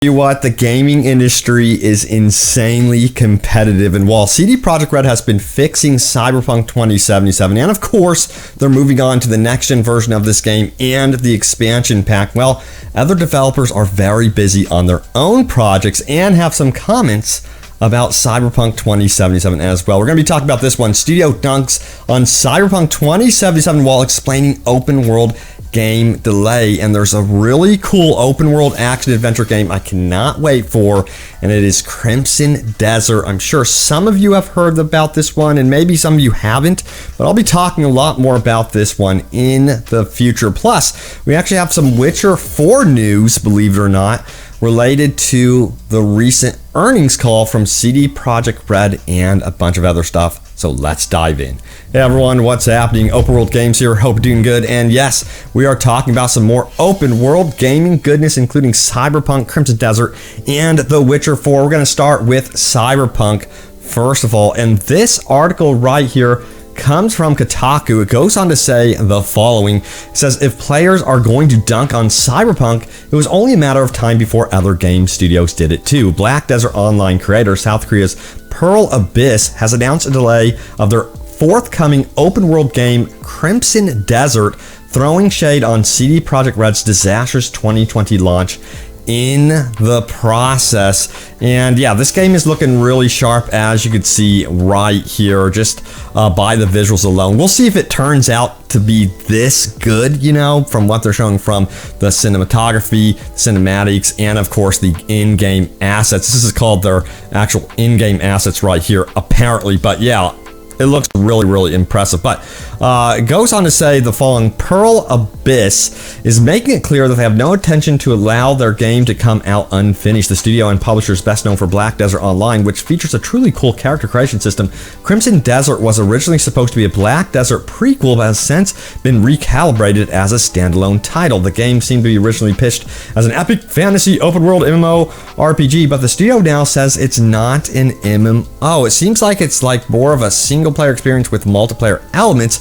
You what, the gaming industry is insanely competitive, and while CD Projekt RED has been fixing Cyberpunk 2077, and of course they're moving on to the next gen version of this game and the expansion pack, well, other developers are very busy on their own projects and have some comments about Cyberpunk 2077 as well. We're going to be talking about this one. Studio dunks on Cyberpunk 2077 while explaining open world game delay, and there's a really cool open world action adventure game I cannot wait for, and it is Crimson Desert. I'm sure some of you have heard about this one and maybe some of you haven't, but I'll be talking a lot more about this one in the future. Plus, we actually have some Witcher 4 news, believe it or not, related to the recent earnings call from CD Projekt RED and a bunch of other stuff. So let's dive in. Hey everyone, what's happening? Open World Games here, hope you're doing good. And yes, we are talking about some more open world gaming goodness, including Cyberpunk, Crimson Desert, and The Witcher 4. We're gonna start with Cyberpunk first of all. And this article right here comes from Kotaku. It goes on to say the following. It says, if players are going to dunk on Cyberpunk, it was only a matter of time before other game studios did it too. Black Desert Online creator South Korea's Pearl Abyss has announced a delay of their forthcoming open world game Crimson Desert, throwing shade on CD Projekt RED's disastrous 2020 launch in the process. And yeah, this game is looking really sharp, as you could see right here, just by the visuals alone. We'll see if it turns out to be this good, you know, from what they're showing from the cinematography, cinematics, and of course the in-game assets. This is called their actual in-game assets right here, apparently. But yeah, it looks really impressive. But it goes on to say the following. Pearl Abyss is making it clear that they have no intention to allow their game to come out unfinished. The studio and publisher is best known for Black Desert Online, which features a truly cool character creation system. Crimson Desert was originally supposed to be a Black Desert prequel, but has since been recalibrated as a standalone title. The game seemed to be originally pitched as an epic fantasy open world MMORPG, but the studio now says it's not an MMO. It seems like it's like more of a single player experience with multiplayer elements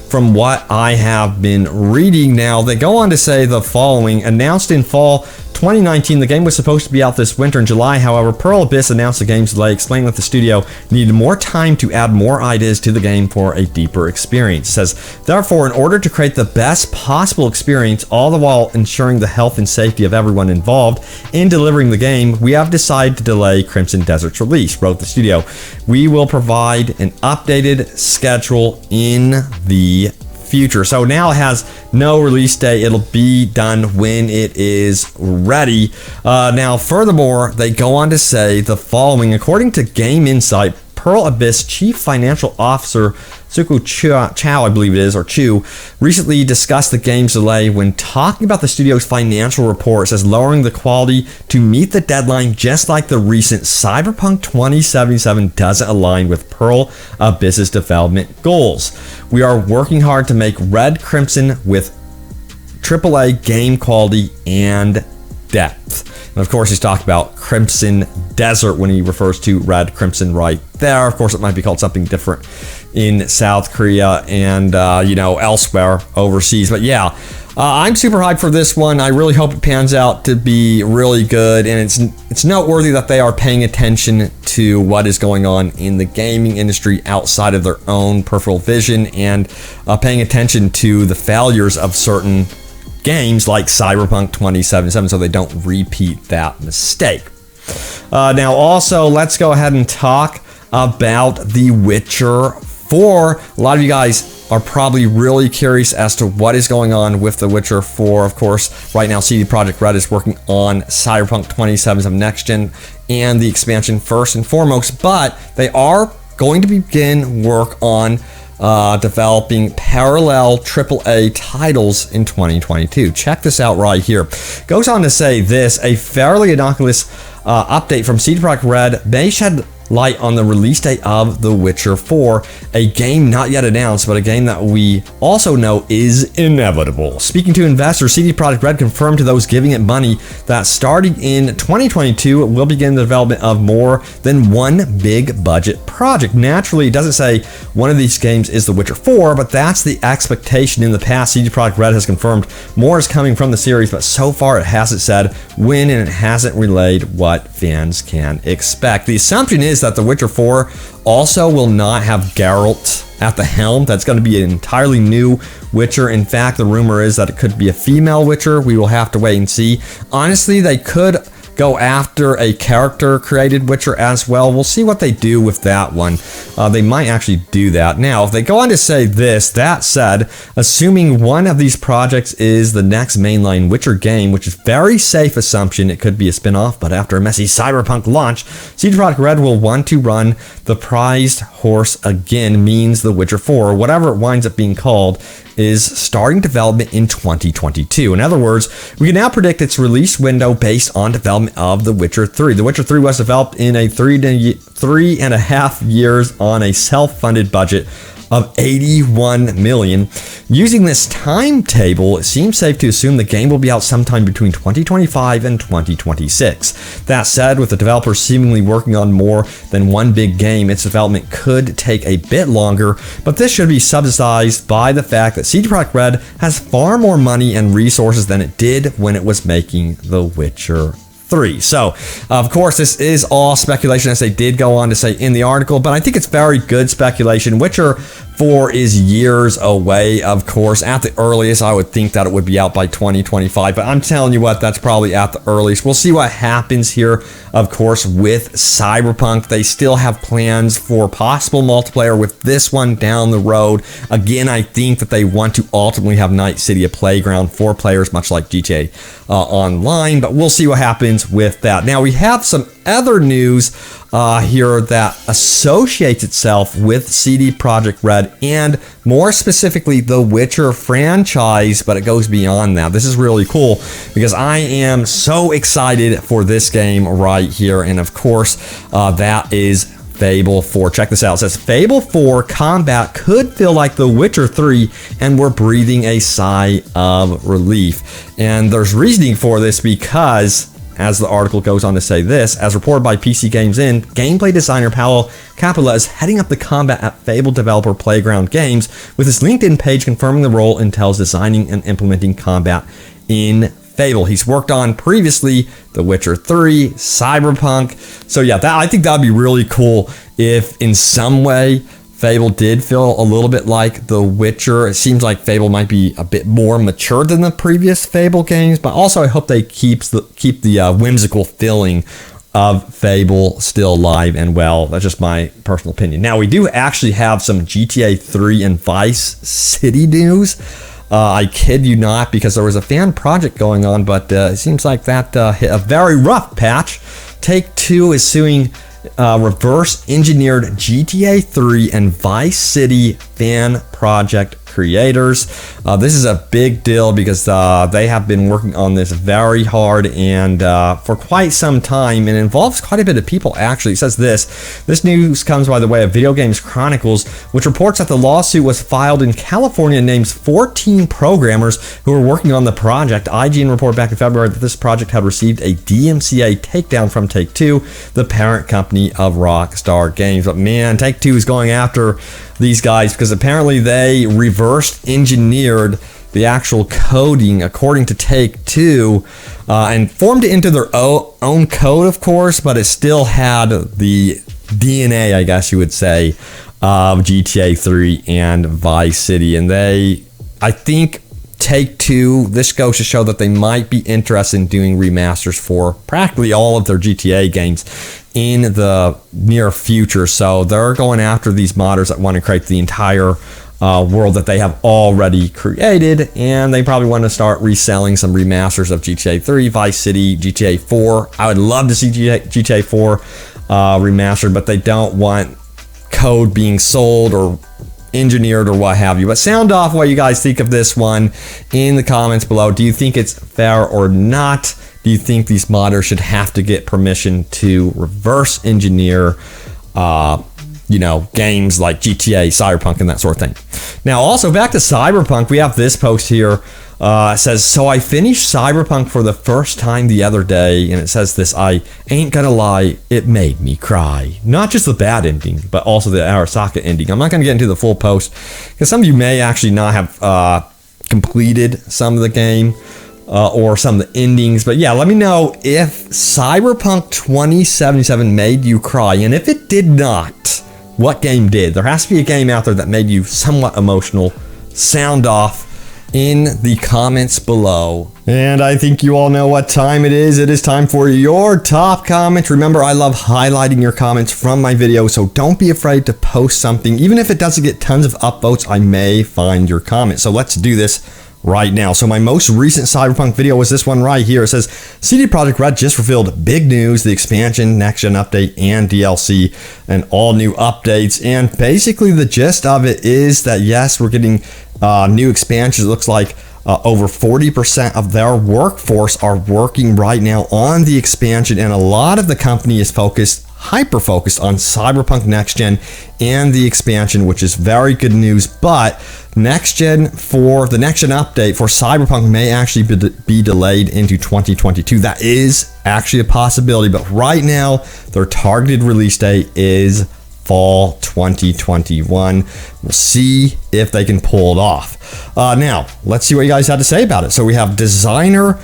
from what I have been reading. Now, they go on to say the following. Announced in fall 2019, the game was supposed to be out this winter in July. However, Pearl Abyss announced the game's delay, explaining that the studio needed more time to add more ideas to the game for a deeper experience. It says, therefore, in order to create the best possible experience, all the while ensuring the health and safety of everyone involved in delivering the game, we have decided to delay Crimson Desert's release, wrote the studio. We will provide an updated schedule in the future. So now it has no release date. It'll be done when it is ready. Now, furthermore, they go on to say the following. According to Game Insight, Pearl Abyss Chief Financial Officer Suku Chow, I believe it is, or Chu, recently discussed the game's delay when talking about the studio's financial reports as lowering the quality to meet the deadline, just like the recent Cyberpunk 2077 doesn't align with Pearl Abyss's development goals. We are working hard to make Red Crimson with AAA game quality and depth. And of course, he's talking about Crimson Desert when he refers to Red Crimson right there. Of course, it might be called something different in South Korea and, you know, elsewhere overseas. But yeah, I'm super hyped for this one. I really hope it pans out to be really good. And it's noteworthy that they are paying attention to what is going on in the gaming industry outside of their own peripheral vision, and paying attention to the failures of certain games like Cyberpunk 2077, so they don't repeat that mistake. Now, also, let's go ahead and talk about The Witcher 4. A lot of you guys are probably really curious as to what is going on with The Witcher 4. Of course, right now, CD Projekt RED is working on Cyberpunk 2077 Next Gen and the expansion first and foremost, but they are going to begin work on developing parallel AAA titles in 2022. Check this out right here. Goes on to say this: a fairly innocuous update from CD Projekt RED may shed light on the release date of The Witcher 4, a game not yet announced, but a game that we also know is inevitable. Speaking to investors, CD Projekt RED confirmed to those giving it money that starting in 2022, it will begin the development of more than one big budget project. Naturally, it doesn't say one of these games is The Witcher 4, but that's the expectation. In the past, CD Projekt RED has confirmed more is coming from the series, but so far it hasn't said when, and it hasn't relayed what fans can expect. The assumption is that The Witcher 4 also will not have Geralt at the helm. That's going to be an entirely new Witcher. In fact, the rumor is that it could be a female Witcher. We will have to wait and see. Honestly, they could go after a character created Witcher as well. We'll see what they do with that one. They might actually do that. Now, if they go on to say this, that said, assuming one of these projects is the next mainline Witcher game, which is very safe assumption, it could be a spin-off, but after a messy Cyberpunk launch, CD Projekt RED will want to run the prized horse again, means The Witcher 4, whatever it winds up being called, is starting development in 2022. In other words, we can now predict its release window based on development of The Witcher 3. The Witcher 3 was developed in a 3.5 years on a self-funded budget of $81 million. Using this timetable, it seems safe to assume the game will be out sometime between 2025 and 2026. That said, with the developer seemingly working on more than one big game, its development could take a bit longer, but this should be subsidized by the fact that CD Projekt RED has far more money and resources than it did when it was making The Witcher 3. So, of course, this is all speculation, as they did go on to say in the article, but I think it's very good speculation. Witcher 4 is years away, of course. At the earliest, I would think that it would be out by 2025, but I'm telling you what, that's probably at the earliest. We'll see what happens here, of course, with Cyberpunk. They still have plans for possible multiplayer with this one down the road. Again, I think that they want to ultimately have Night City a playground for players, much like GTA Online, but we'll see what happens with that. Now, we have some other news here that associates itself with CD Projekt RED and more specifically the Witcher franchise, but it goes beyond that. This is really cool because I am so excited for this game right here, and of course that is Fable 4. Check this out. It says Fable 4 combat could feel like The Witcher 3, and we're breathing a sigh of relief. And there's reasoning for this because, as the article goes on to say this, as reported by PC Games In, gameplay designer Paolo Capella is heading up the combat at Fable developer Playground Games, with his LinkedIn page confirming the role entails designing and implementing combat in Fable. He's worked on previously The Witcher 3, Cyberpunk. So yeah, I think that would be really cool if in some way Fable did feel a little bit like The Witcher. It seems like Fable might be a bit more mature than the previous Fable games, but also I hope they keep the whimsical feeling of Fable still alive and well. That's just my personal opinion. Now, we do actually have some GTA 3 and Vice City news. I kid you not, because there was a fan project going on, but it seems like that hit a very rough patch. Take-Two is suing reverse engineered GTA 3 and Vice City fan project creators. This is a big deal because they have been working on this very hard and for quite some time, and involves quite a bit of people actually. It says this news comes by the way of Video Games Chronicles, which reports that the lawsuit was filed in California and names 14 programmers who were working on the project. IGN reported back in February that this project had received a DMCA takedown from Take-Two, the parent company of Rockstar Games. But man, Take-Two is going after these guys because apparently they reversed engineered the actual coding according to Take-Two and formed it into their own code, of course, but it still had the DNA, I guess you would say, of GTA 3 and Vice City. And I think Take-Two, this goes to show that they might be interested in doing remasters for practically all of their GTA games in the near future. So they're going after these modders that want to create the entire world that they have already created, and they probably want to start reselling some remasters of GTA 3, Vice City, GTA 4. I would love to see GTA 4 remastered, but they don't want code being sold or engineered or what have you. But sound off what you guys think of this one in the comments below. Do you think it's fair or not? Do you think these modders should have to get permission to reverse engineer games like GTA, Cyberpunk, and that sort of thing. Now, also back to Cyberpunk, we have this post here. It says, so I finished Cyberpunk for the first time the other day, and it says this, I ain't gonna lie, it made me cry. Not just the bad ending, but also the Arasaka ending. I'm not gonna get into the full post, because some of you may actually not have completed some of the game, or some of the endings, but yeah, let me know if Cyberpunk 2077 made you cry, and if it did not, what game did? There has to be a game out there that made you somewhat emotional. Sound off in the comments below. And I think you all know what time it is. It is time for your top comments. Remember, I love highlighting your comments from my video, so don't be afraid to post something. Even if it doesn't get tons of upvotes, I may find your comment. So let's do this right now. So my most recent Cyberpunk video was this one right here. It says, CD Projekt RED just revealed big news, the expansion, next-gen update, and DLC, and all new updates. And basically the gist of it is that yes, we're getting new expansions. It looks like over 40% of their workforce are working right now on the expansion, and a lot of the company is hyper-focused on Cyberpunk Next Gen and the expansion, which is very good news. But the next gen update for Cyberpunk may actually be delayed into 2022. That is actually a possibility, but right now their targeted release date is fall 2021. We'll see if they can pull it off. Now, let's see what you guys had to say about it. So we have designer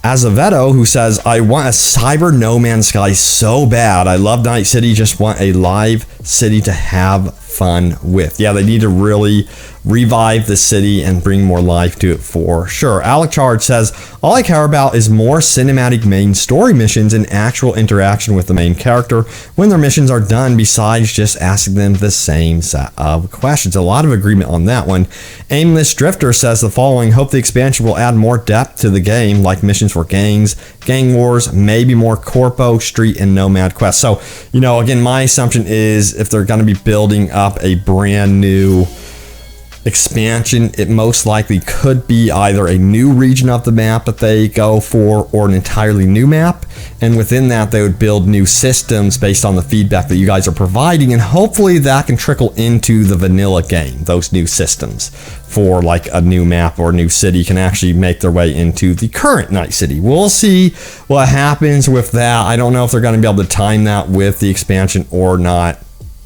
Azevedo, who says, I want a cyber No Man's Sky so bad. I love Night City, just want a live city to have fun with. Yeah, they need to really revive the city and bring more life to it for sure. Alec Chard says, all I care about is more cinematic main story missions and actual interaction with the main character when their missions are done, besides just asking them the same set of questions. A lot of agreement on that one. Aimless Drifter says the following, hope the expansion will add more depth to the game, like missions for gangs, gang wars, maybe more corpo, street, and nomad quests. So, again, my assumption is if they're going to be building up a brand new expansion, it most likely could be either a new region of the map that they go for or an entirely new map, and within that they would build new systems based on the feedback that you guys are providing, and hopefully that can trickle into the vanilla game. Those new systems for like a new map or a new city can actually make their way into the current Night City. We'll see what happens with that. I don't know if they're going to be able to time that with the expansion or not.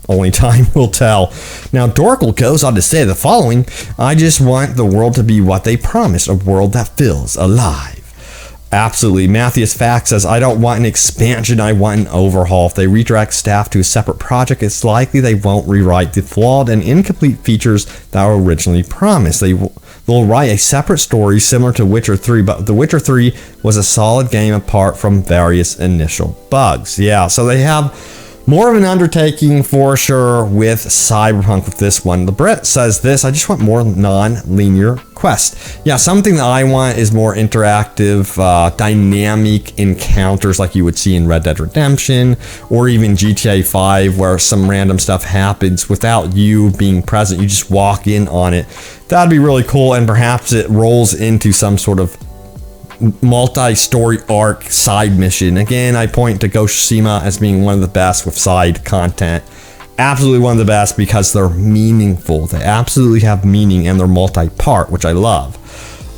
Only time will tell. Now, Dorkle goes on to say the following, I just want the world to be what they promised, a world that feels alive. Absolutely. Matthias Fax says, I don't want an expansion, I want an overhaul. If they redirect staff to a separate project, it's likely they won't rewrite the flawed and incomplete features that were originally promised. They'll write a separate story similar to Witcher 3, but The Witcher 3 was a solid game apart from various initial bugs. Yeah, so they have more of an undertaking for sure with Cyberpunk with this one. LeBret says this, I just want more non-linear quests. Yeah, something that I want is more interactive, dynamic encounters like you would see in Red Dead Redemption or even GTA 5, where some random stuff happens without you being present. You just walk in on it. That'd be really cool, and perhaps it rolls into some sort of multi-story arc side mission. Again, I point to Ghost of Tsushima as being one of the best with side content. Absolutely one of the best because they're meaningful. They absolutely have meaning and they're multi-part, which I love.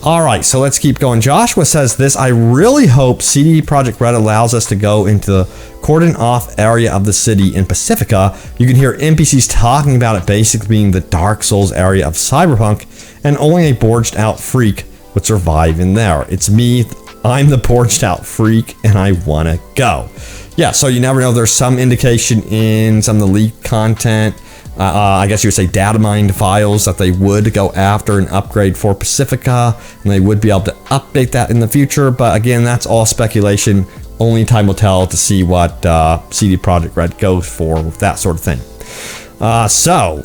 Alright, so let's keep going. Joshua says this, I really hope CD Projekt RED allows us to go into the cordoned off area of the city in Pacifica. You can hear NPCs talking about it basically being the Dark Souls area of Cyberpunk, and only a borged out freak would survive in there. It's me, I'm the borged out freak, and I wanna go. Yeah, so you never know, there's some indication in some of the leaked content, I guess you would say data mined files, that they would go after and upgrade for Pacifica, and they would be able to update that in the future, but again, that's all speculation. Only time will tell to see what CD Projekt RED goes for with that sort of thing. So,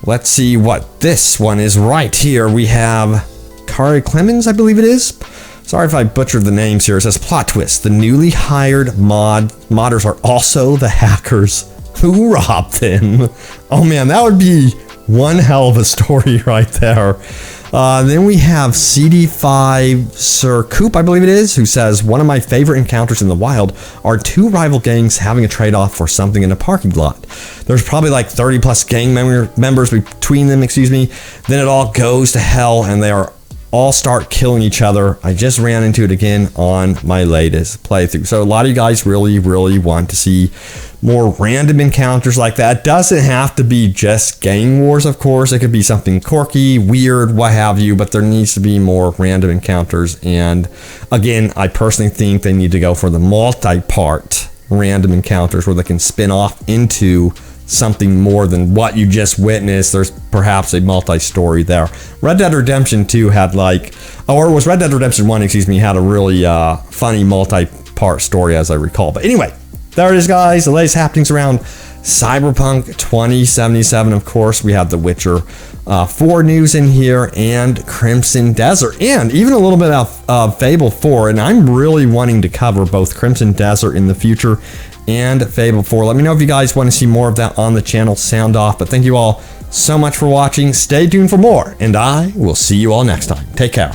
let's see what this one is right here. We have Kari Clemens, I believe it is. Sorry if I butchered the names here. It says, plot twist, the newly hired modders are also the hackers who robbed them. Oh man, that would be one hell of a story right there. Then we have CD5 Sir Coop, I believe it is, who says, one of my favorite encounters in the wild are two rival gangs having a trade-off for something in a parking lot. There's probably like 30 plus gang members between them, Then it all goes to hell and they all start killing each other. I just ran into it again on my latest playthrough. So a lot of you guys really want to see more random encounters like that. It doesn't have to be just gang wars, of course. It could be something quirky, weird, what have you, but there needs to be more random encounters. And again, I personally think they need to go for the multi-part random encounters where they can spin off into something more than what you just witnessed. There's perhaps a multi-story there. Red Dead Redemption 2 had or was Red Dead Redemption 1, had a really funny multi-part story as I recall. But anyway, there it is, guys. The latest happenings around Cyberpunk 2077. Of course, we have The Witcher 4 news in here and Crimson Desert and even a little bit of Fable 4. And I'm really wanting to cover both Crimson Desert in the future and Fable 4. Let me know if you guys want to see more of that on the channel. Sound off. But thank you all so much for watching. Stay tuned for more, and I will see you all next time. Take care.